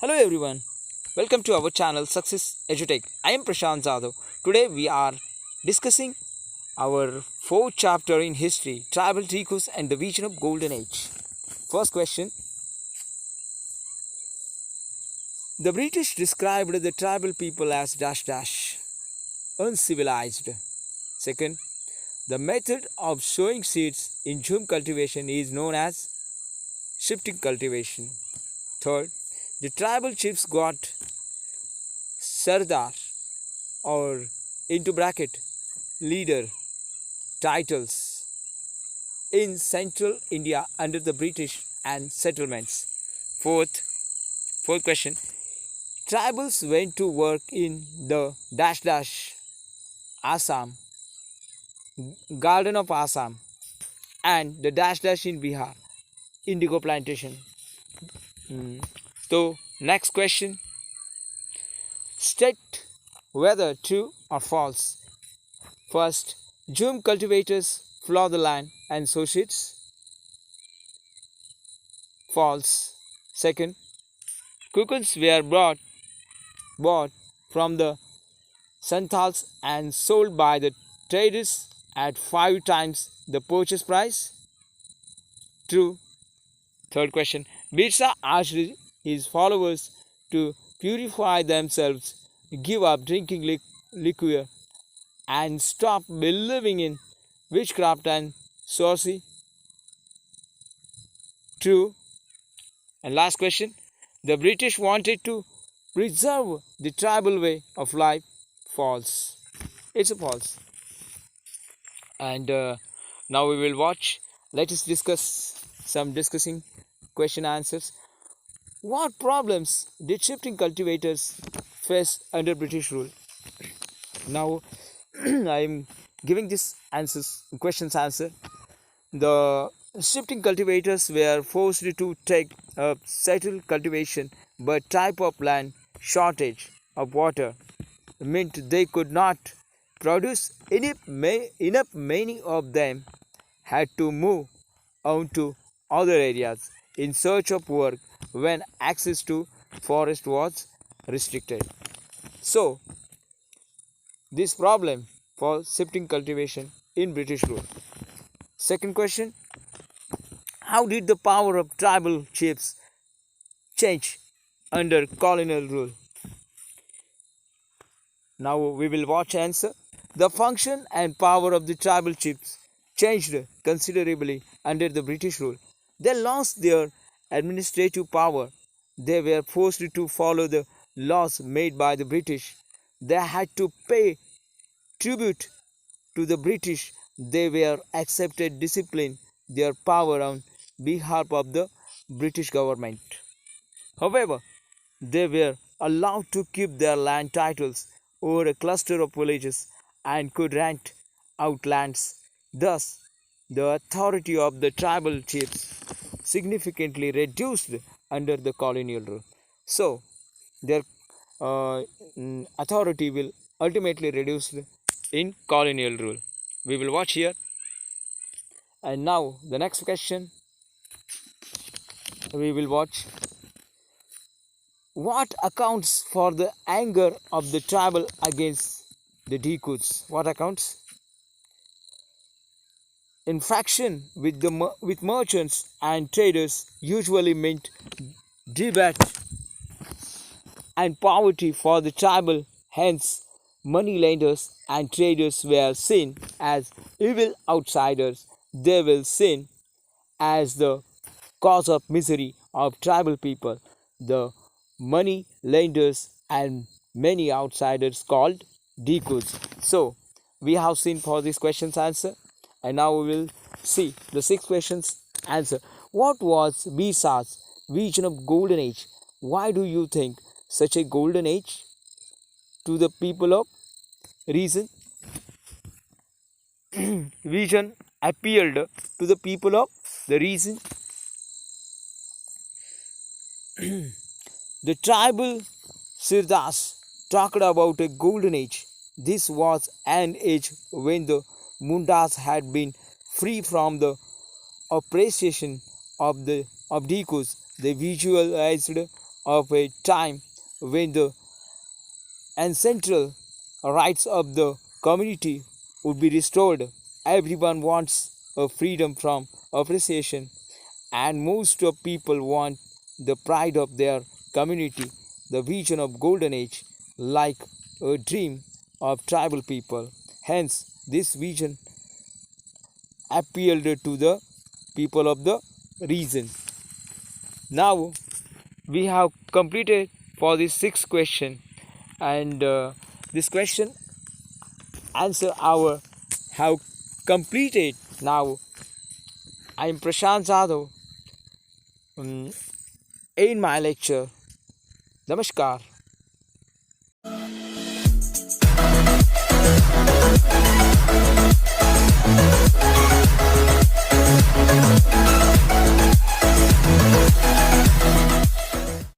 Hello everyone, welcome to our channel Success Edutech. I am Prashant Jadhav. Today we are discussing our fourth chapter in history, tribal DIKUS and the vision of golden age. First question. The British described the tribal people as uncivilized. Second, the method of sowing seeds in Jhum cultivation is known as shifting cultivation. Third, the tribal chiefs got Sardar or into bracket leader titles in central India under the British and settlements. Fourth question. Tribals went to work in the Assam, Garden of Assam, and the in Bihar, indigo plantation. So, next question. State whether true or false. First, Jhum cultivators plough the land and sow seeds. False. Second, cocoons were bought from the Santals and sold by the traders at 5 times the purchase price. True. Third question. Birsa asked his followers to purify themselves, give up drinking liquor, and stop believing in witchcraft and sorcery. True. And last question. The British wanted to preserve the tribal way of life. False. It's a false. And now we will watch. Let us discussing question answers. What problems did shifting cultivators face under British rule? Now I am giving this questions answer. The shifting cultivators were forced to take up settled cultivation, but type of land, shortage of water meant they could not produce enough. Many of them had to move on to other areas in search of work when access to forest was restricted. So, this problem for shifting cultivation in British rule. Second question. How did the power of tribal chiefs change under colonial rule? Now we will watch answer. The function and power of the tribal chiefs changed considerably under the British rule. They lost their administrative power. They were forced to follow the laws made by the British. They had to pay tribute to the British. They were accepted discipline their power on behalf of the British government. However, they were allowed to keep their land titles over a cluster of villages and could rent out lands. Thus, the authority of the tribal chiefs significantly reduced under the colonial rule. So, their authority will ultimately reduce in colonial rule. We will watch here. And now the next question we will watch. What accounts for the anger of the tribal against the DIKUS? What accounts? Infraction with merchants and traders usually meant debate and poverty for the tribal. Hence, moneylenders and traders were seen as evil outsiders. They were seen as the cause of misery of tribal people. The money lenders and many outsiders called DIKUS. So, we have seen for this question's answer. And now we will see the 6 questions answer. What was Birsa's vision of golden age? Why do you think such a golden age to the people of reason? Vision appealed to the people of the reason. The tribal Sirdars talked about a golden age. This was an age when the Mundas had been free from the oppression of DIKUS. They visualized of a time when the ancestral rights of the community would be restored. Everyone wants a freedom from oppression, and most of people want the pride of their community, the vision of golden age, like a dream of tribal people. Hence, this vision appealed to the people of the region. Now we have completed for this sixth question, and this question answer our have completed. Now I am Prashant Jadhav in my lecture. Namaskar.